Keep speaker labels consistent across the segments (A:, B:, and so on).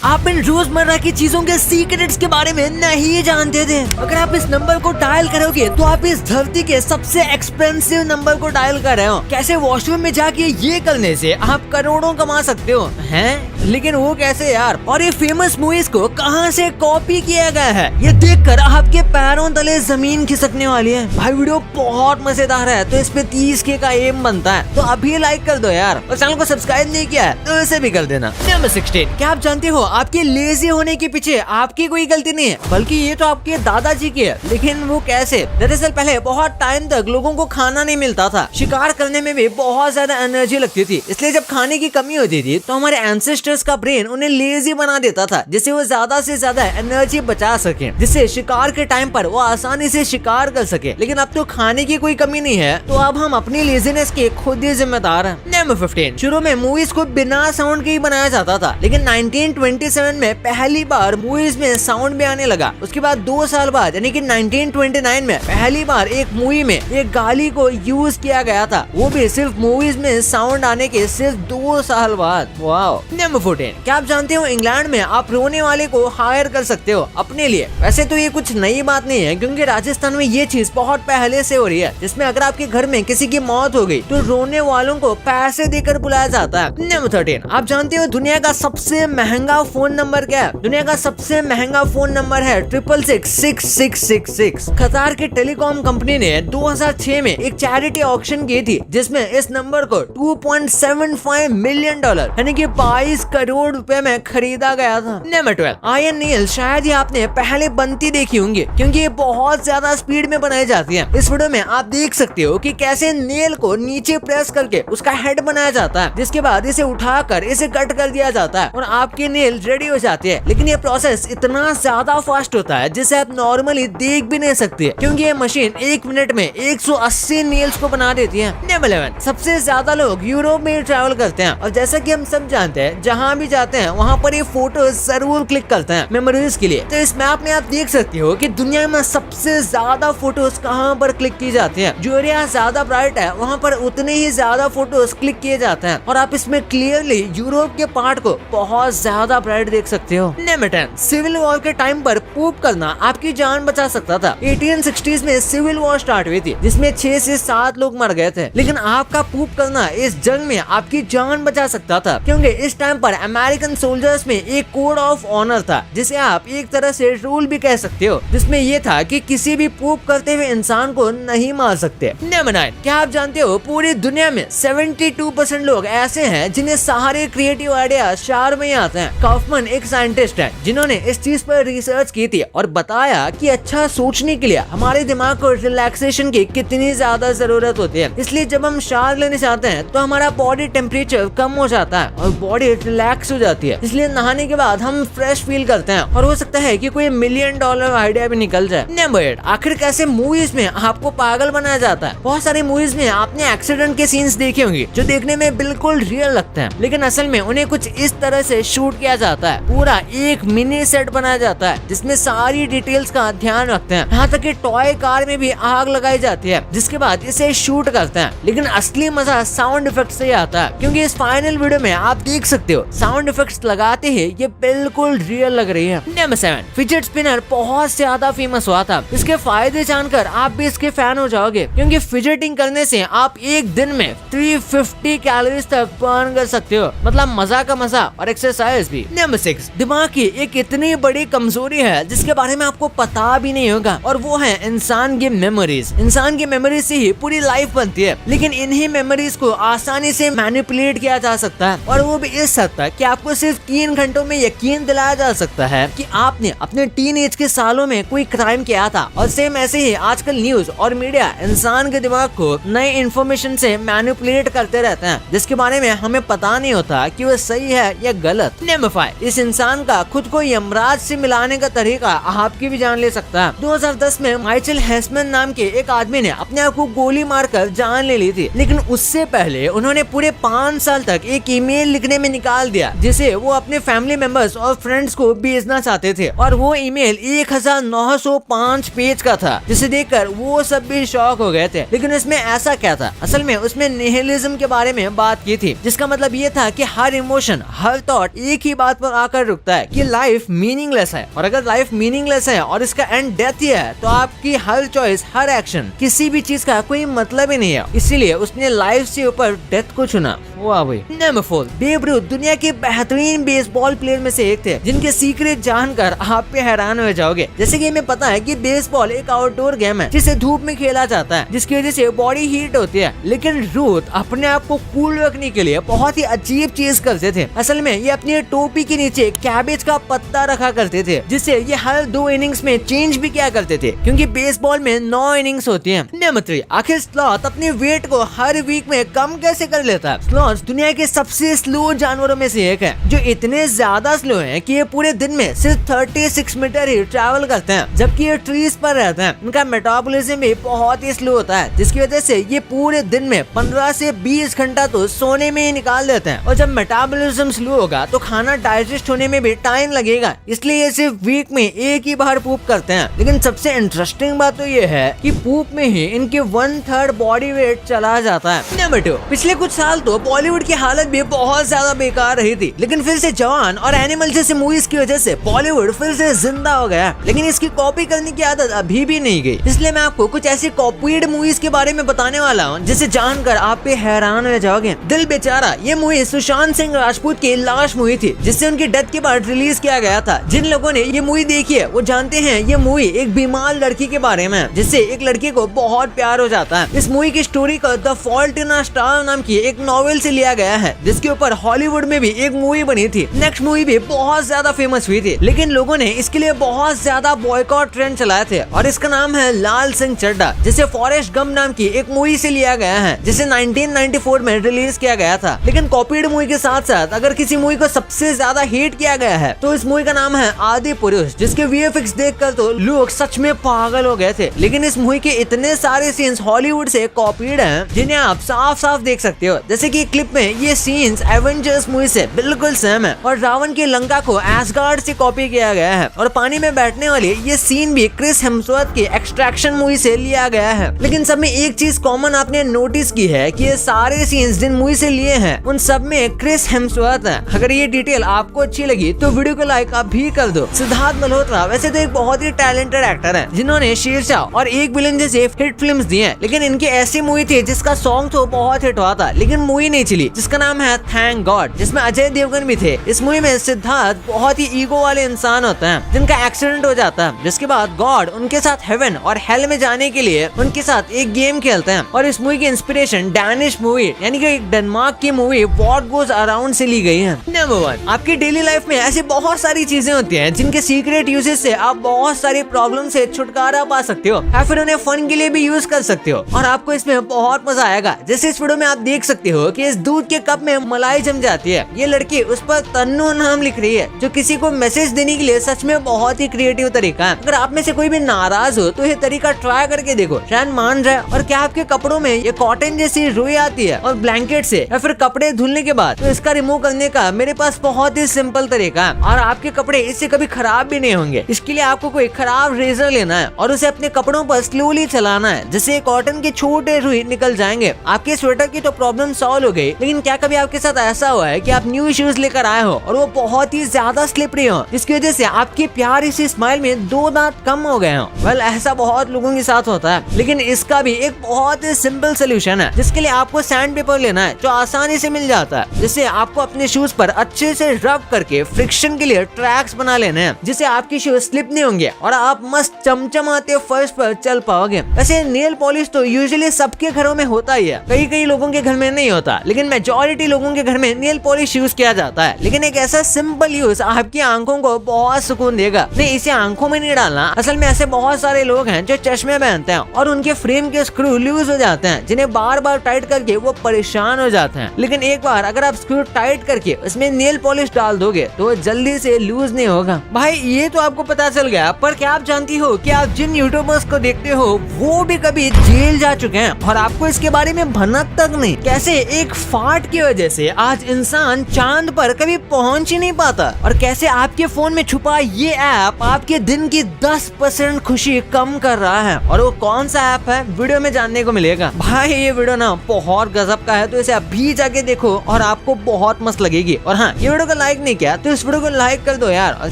A: आप इन रोजमर्रा की चीजों के सीक्रेट्स के बारे में नहीं जानते थे। अगर आप इस नंबर को डायल करोगे तो आप इस धरती के सबसे एक्सपेंसिव नंबर को डायल कर रहे हो। कैसे वॉशरूम में जाके ये करने से आप करोड़ों कमा सकते हो हैं? लेकिन वो कैसे यार? और ये फेमस मूवीज को कहां से कॉपी किया गया है, ये देखकर आपके पैरों तले जमीन खिसकने वाली है। भाई वीडियो बहुत मजेदार है, तो इस पे 30K का एम बनता है, तो अभी लाइक कर दो यार। और चैनल को सब्सक्राइब नहीं किया है तो इसे भी कर देना। नंबर 16, क्या आप जानते हो आपके लेजी होने के पीछे आपकी कोई गलती नहीं है, बल्कि ये तो आपके दादाजी की है। लेकिन वो कैसे? दरअसल पहले बहुत टाइम तक लोगों को खाना नहीं मिलता था, शिकार करने में भी बहुत ज्यादा एनर्जी लगती थी, इसलिए जब खाने की कमी होती थी तो हमारे एंसेस्टर्स का ब्रेन उन्हें लेजी बना देता था, जिससे वो ज्यादा से ज्यादा एनर्जी बचा सके, जिससे शिकार के टाइम पर वो आसानी से शिकार कर सके। लेकिन अब तो खाने की कोई कमी नहीं है, तो अब हम अपनी लेजीनेस के खुद ही जिम्मेदार हैं। नंबर 15, शुरू में मूवीज को बिना साउंड के ही बनाया जाता था, लेकिन 1927 में पहली बार मूवीज में साउंड भी आने लगा। उसके बाद 2 साल बाद यानी कि 1929 में पहली बार एक मूवी में एक गाली को यूज किया गया था, वो भी सिर्फ मूवीज में साउंड आने के सिर्फ 2 साल बाद। वाओ। नंबर 14, क्या आप जानते हो इंग्लैंड में आप रोने वाले को हायर कर सकते हो अपने लिए? वैसे तो ये कुछ नई बात नहीं है, क्योंकि राजस्थान में ये चीज बहुत पहले से हो रही है, जिसमें अगर आपके घर में किसी की मौत हो गई तो रोने वालों को पैसे देकर बुलाया जाता है। नंबर 13, आप जानते हो दुनिया का सबसे महंगा फोन नंबर क्या है? दुनिया का सबसे महंगा फोन नंबर है 6666666। कतार की टेलीकॉम कंपनी ने 2006 में एक चैरिटी ऑक्शन की थी, जिसमें इस नंबर को $2.75 मिलियन यानी कि 22 करोड़ रुपए में खरीदा गया था। नंबर 12, आयरन नील शायद ही आपने पहले बनती देखी होंगी, क्योंकि ये बहुत ज्यादा स्पीड में बनाई जाती है। इस वीडियो में आप देख सकते हो कि कैसे नेल को नीचे प्रेस करके उसका हेड बनाया जाता है, जिसके बाद इसे उठाकर इसे कट कर दिया जाता है और आपकी नेल रेडी हो जाती है। लेकिन ये प्रोसेस इतना ज्यादा फास्ट होता है जिसे आप नॉर्मली देख भी नहीं सकते, क्योंकि ये मशीन 1 मिनट में 180 नेल्स को बना देती है। नंबर 11, सबसे ज्यादा लोग यूरोप में ट्रैवल करते हैं, और जैसा कि हम सब जानते हैं जहाँ भी जाते हैं वहाँ पर ये फोटो जरूर क्लिक करते हैं मेमोरीज के लिए। तो इस मैप में आप देख सकते हो कि दुनिया में सबसे ज्यादा फोटोज कहाँ पर क्लिक की जाती है। जो एरिया ज्यादा ब्राइट है वहाँ पर उतने ही ज्यादा फोटोज क्लिक किए जाते हैं, और आप इसमें क्लियरली यूरोप के पार्ट को बहुत ज्यादा ब्राइट देख सकते हो। नंबर 10, सिविल वॉर के टाइम पर पूप करना आपकी जान बचा सकता था। 1860s में सिविल वॉर स्टार्ट हुई थी, जिसमें 6 से 7 लोग मर गए थे, लेकिन आपका पूप करना इस जंग में आपकी जान बचा सकता था, क्योंकि इस टाइम पर अमेरिकन सोल्जर्स में एक कोड ऑफ ऑनर था, जिसे आप एक तरह से रूल भी कह सकते हो, जिसमें ये था कि किसी भी पूप करते हुए इंसान को नहीं मार सकते। नंबर 9, क्या आप जानते हो पूरी दुनिया में 72% लोग ऐसे हैं जिन्हें सारे क्रिएटिव आइडिया शार में आते हैं। कॉफमन एक साइंटिस्ट है जिन्होंने इस चीज पर रिसर्च की थी और बताया कि अच्छा सोचने के लिए हमारे दिमाग को रिलैक्सेशन की कितनी ज्यादा जरूरत होती है। इसलिए जब हम शार लेने जाते हैं तो हमारा बॉडी टेम्परेचर कम हो जाता है और बॉडी रिलैक्स हो जाती है, इसलिए नहाने के बाद हम फ्रेश फील करते हैं, और हो सकता है कि कोई $1 मिलियन आइडिया भी निकल जाए। नंबर 8, आखिर कैसे मूवीज में आपको पागल बनाया जाता है? बहुत सारी मूवीज में आपने एक्सीडेंट के सीन्स देखे होंगे जो देखने में बिल्कुल रियल लगते हैं, लेकिन असल में उन्हें कुछ इस तरह से शूट किया जाता है। पूरा एक मिनी सेट बनाया जाता है जिसमें सारी डिटेल्स का ध्यान रखते हैं, यहाँ तक कि टॉय कार में भी आग लगाई जाती है, जिसके बाद इसे शूट करते हैं। लेकिन असली मजा साउंड इफेक्ट से आता है, क्योंकि इस फाइनल वीडियो में आप देख सकते हो साउंड इफेक्ट्स लगाते ही ये बिल्कुल रियल लग रही है। नंबर 7, फिजेट स्पिनर बहुत ज्यादा फेमस हुआ था। इसके फायदे जानकर आप भी इसके फैन हो जाओगे, क्योंकि फिजेटिंग करने से आप एक दिन में 350 कैलोरीज तक बर्न कर सकते हो, मतलब मजा का मजा और एक्सरसाइज भी। नंबर 6, दिमाग की एक इतनी बड़ी कमजोरी है जिसके बारे में आपको पता भी नहीं होगा, और वो है इंसान की मेमोरीज। इंसान की मेमोरीज से ही पूरी लाइफ बनती है, लेकिन इन्हीं मेमोरीज को आसानी से मैनिपुलेट किया जा सकता है, और वो भी इस हद तक कि आपको सिर्फ 3 घंटों में यकीन दिलाया जा सकता है कि आपने अपने टीन एज के सालों में कोई क्राइम किया था। और सेम ऐसे ही आजकल न्यूज और मीडिया इंसान के दिमाग को नए इन्फॉर्मेशन से मैनिपुलेट करते रहते हैं, जिसके बारे में हमें पता नहीं होता कि वो सही है या गलत। नंबर 5, इस इंसान का खुद को यमराज से मिलाने का तरीका तरीका आपकी भी जान ले सकता है। 2010 में माइचल हेसमैन नाम के एक आदमी ने अपने आप को गोली मारकर जान ले ली थी, लेकिन उससे पहले उन्होंने पूरे 5 साल तक एक ईमेल लिखने में निकाल दिया जिसे वो अपने फैमिली मेंबर्स और फ्रेंड्स को भेजना चाहते थे, और वो ईमेल 1905 पेज का था, जिसे देखकर वो सब भी शॉक हो गए थे। लेकिन उसमें ऐसा क्या था? असल में उसमें निहिलिज्म के बारे में बात की थी, जिसका मतलब ये था कि हर इमोशन, हर थॉट एक ही बात पर आकर रुकता है कि लाइफ मीनिंगलेस है, और अगर लाइफ मीनिंगलेस है और इसका एंड डेथ ही है तो आपकी हर चॉइस, हर एक्शन, किसी भी चीज का कोई मतलब ही नहीं है। इसीलिए उसने लाइफ से ऊपर डेथ को चुना। वाह भाई। नंबर 4, बेब रूथ दुनिया के बेहतरीन बेसबॉल प्लेयर में से एक थे, जिनके सीक्रेट जानकर आप पे हैरान हो जाओगे। जैसे कि हमें पता है कि बेसबॉल एक आउटडोर गेम है जिसे धूप में खेला जाता है, जिसकी वजह से बॉडी हीट होती है। लेकिन रूथ अपने आप को कूल रखने के लिए बहुत ही अजीब चीज करते थे। असल में ये अपनी टोपी के नीचे कैबेज का पत्ता रखा करते थे, जिससे ये हर 2 इनिंग्स में चेंज भी किया करते थे, क्योंकि बेसबॉल में 9 इनिंग्स होती हैं। नंबर 3, आखिर स्लॉथ अपने वेट को हर वीक में कम कैसे कर लेता है? स्लॉथ दुनिया के सबसे स्लो जानवरों में से एक है, जो इतने ज्यादा स्लो हैं कि ये पूरे दिन में सिर्फ 36 मीटर ही ट्रैवल करते हैं, जबकि ये ट्रीज पर रहते हैं। इनका मेटाबॉलिज्म भी बहुत ही स्लो होता है, जिसकी वजह से ये पूरे दिन में 15 से 20 घंटा तो सोने में ही निकाल देते हैं। और जब मेटाबॉलिज्म स्लो होगा तो खाना डाइजेस्ट होने में भी टाइम लगेगा, इसलिए ये सिर्फ वीक में एक ही बार पूप करते हैं। लेकिन सबसे इंटरेस्टिंग बात तो ये है कि पूप में ही इनके 1/3 बॉडी वेट चला जाता है। नंबर 2, पिछले कुछ साल तो बॉलीवुड की हालत भी बहुत ज्यादा बेकार रही थी, लेकिन फिर से जवान और एनिमल जैसे मूवीज की वजह से बॉलीवुड फिर से जिंदा हो गया। लेकिन इसकी कॉपी करने की आदत अभी भी नहीं गई, इसलिए मैं आपको कुछ ऐसी कॉपीड मूवीज के बारे में बताने वाला हूँ जिसे जानकर आप पे हैरान हो जाओगे। दिल बेचारा ये मूवी सुशांत सिंह राजपूत की लास्ट मूवी थी, जिससे उनकी डेथ के बाद रिलीज किया गया था। जिन लोगों ने ये मूवी देखी है वो जानते हैं ये मूवी एक बीमार लड़की के बारे में है, जिससे एक लड़के को बहुत प्यार हो जाता है। इस मूवी की स्टोरी को the fault in a star नाम की एक नॉवेल से लिया गया है, जिसके ऊपर हॉलीवुड में भी एक मूवी बनी थी। नेक्स्ट मूवी भी बहुत ज्यादा फेमस हुई थी, लेकिन लोगों ने इसके लिए बहुत ज्यादा बॉयकॉट ट्रेंड चलाए थे, और इसका नाम है लाल सिंह चड्ढा, जिसे फॉरेस्ट गम नाम की एक मूवी से लिया गया है, जिसे 1994 में रिलीज किया गया था। लेकिन कॉपीड मूवी के साथ साथ अगर किसी मूवी को सबसे ज्यादा हिट किया गया है तो इस मूवी का नाम है आदि पुरुष, जिसके VFX देखकर तो लोग सच में पागल हो गए थे। लेकिन इस मूवी के इतने सारे सीन्स हॉलीवुड से कॉपीड हैं, जिन्हें आप साफ साफ देख सकते हो। जैसे कि क्लिप में ये सीन्स एवेंजर्स मूवी से बिल्कुल सेम है, और रावण की लंका को एसगार्ड से कॉपी किया गया है, और पानी में बैठने वाली ये सीन भी क्रिस हेम्सवर्थ की एक्सट्रैक्शन मूवी से लिया गया है। लेकिन सब में एक चीज कॉमन आपने नोटिस की है कि ये सारे सीन्स जिन मूवी से लिए हैं उन सब में क्रिस हेम्सवर्थ है। अगर ये डिटेल आपको अच्छी लगी तो वीडियो को लाइक आप भी कर दो। सिद्धार्थ मल्होत्रा वैसे तो एक बहुत ही टैलेंटेड एक्टर है, जिन्होंने शेरशाह और एक विलन जैसे हिट फिल्म्स दी हैं, लेकिन इनकी ऐसी मूवी थी जिसका सॉन्ग तो बहुत हिट हुआ था लेकिन मूवी नहीं चली, जिसका नाम है थैंक गॉड, जिसमें अजय देवगन भी थे। इस मूवी में सिद्धार्थ बहुत ही ईगो वाले इंसान होते हैं, जिनका एक्सीडेंट हो जाता है, जिसके बाद गॉड उनके साथ हेवन और हेल में जाने के लिए उनके साथ एक गेम खेलते हैं। और इस मूवी की इंस्पिरेशन डैनिश मूवी यानी कि डेनमार्क की मूवी व्हाट गोज अराउंड से ली गई है। नंबर 1, आपकी डेली लाइफ में ऐसी बहुत सारी चीजें होती हैं जिनके सीक्रेट यूजेस से आप बहुत सारी प्रॉब्लम से छुटकारा पा सकते हो, या फिर उन्हें फन के लिए भी यूज कर सकते हो, और आपको इसमें बहुत मजा आएगा। जैसे इस वीडियो में आप देख सकते हो कि इस दूध के कप में मलाई जम जाती है। ये लड़की उस पर तन्नू नाम लिख रही है, जो किसी को मैसेज देने के लिए सच में बहुत ही क्रिएटिव तरीका है। अगर आप में से कोई भी नाराज हो तो ये तरीका ट्राई करके देखो, शायद मान जाए। और क्या आपके कपड़ों में ये कॉटन जैसी रुई आती है और ब्लैंकेट से, या फिर कपड़े धुलने के बाद, तो इसका रिमूव करने का मेरे पास बहुत ही सिंपल तरीका है, और आपके कपड़े इससे कभी खराब भी नहीं होंगे। इसके लिए आपको कोई खराब रेजर लेना है और उसे अपने कपड़ों पर स्लोली चलाना है, जिससे कॉटन के छोटे रुई निकल जाएंगे। आपके स्वेटर की तो प्रॉब्लम सॉल्व हो गई, लेकिन क्या कभी आपके साथ ऐसा हुआ है कि आप न्यू शूज लेकर आए हो और वो बहुत ही ज्यादा स्लिपरी हो, जिसकी वजह से आपकी प्यारी सी स्माइल में 2 दांत कम हो गए हो? वेल, ऐसा बहुत लोगों के साथ होता है, लेकिन इसका भी एक बहुत ही सिंपल सोल्यूशन है, जिसके लिए आपको सैंड पेपर लेना है, जो आसानी से मिल जाता है। जिससे आपको अपने शूज पर अच्छे से रब करके फ्रिक्शन के लिए ट्रैक्स बना लेने हैं, जिससे आपकी शूज स्लिप नहीं होंगे और आप मस्त चमचमाते फर्श पर चल पाओगे। वैसे नेल पॉलिश तो यूजुअली सबके घरों में होता ही है, कई लोगों के घर में नहीं होता, लेकिन मेजोरिटी लोगों के घर में नेल पॉलिश यूज किया जाता है। लेकिन एक ऐसा सिंपल यूज आपकी आंखों को बहुत सुकून देगा। नहीं, इसे आंखों में नहीं डालना। असल में ऐसे बहुत सारे लोग हैं जो चश्मे पहनते हैं और उनके फ्रेम के स्क्रू लूज हो जाते हैं, जिन्हें बार बार टाइट करके वो परेशान हो जाते हैं। लेकिन एक बार अगर आप स्क्रू टाइट करके उसमें नेल पॉलिश डाल दोगे तो वो जल्दी से लूज नहीं होगा। भाई ये तो आपको पता चल गया, पर क्या आप जानती हो कि आप जिन यूट्यूबर्स को देखते हो वो भी कभी जेल जा चुके हैं और आपको इसके बारे में भनक तक नहीं। कैसे एक फाट की वजह से आज इंसान चांद पर कभी पहुंच ही नहीं पाता, और कैसे आपके फोन में छुपा ये ऐप आपके दिन की 10% खुशी कम कर रहा है। और वो कौन सा ऐप है वीडियो में जानने को मिलेगा। भाई ये वीडियो ना बहुत गजब का है, तो इसे अभी जाके देखो और आपको बहुत मस्त लगेगी। और हाँ, ये वीडियो को लाइक नहीं किया तो इस वीडियो को लाइक कर दो यार, और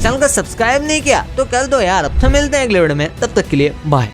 A: चैनल को सब्सक्राइब नहीं किया तो कर दो यार। अब तो मिलते हैं अगले वीडियो में, तब तक के लिए बाय।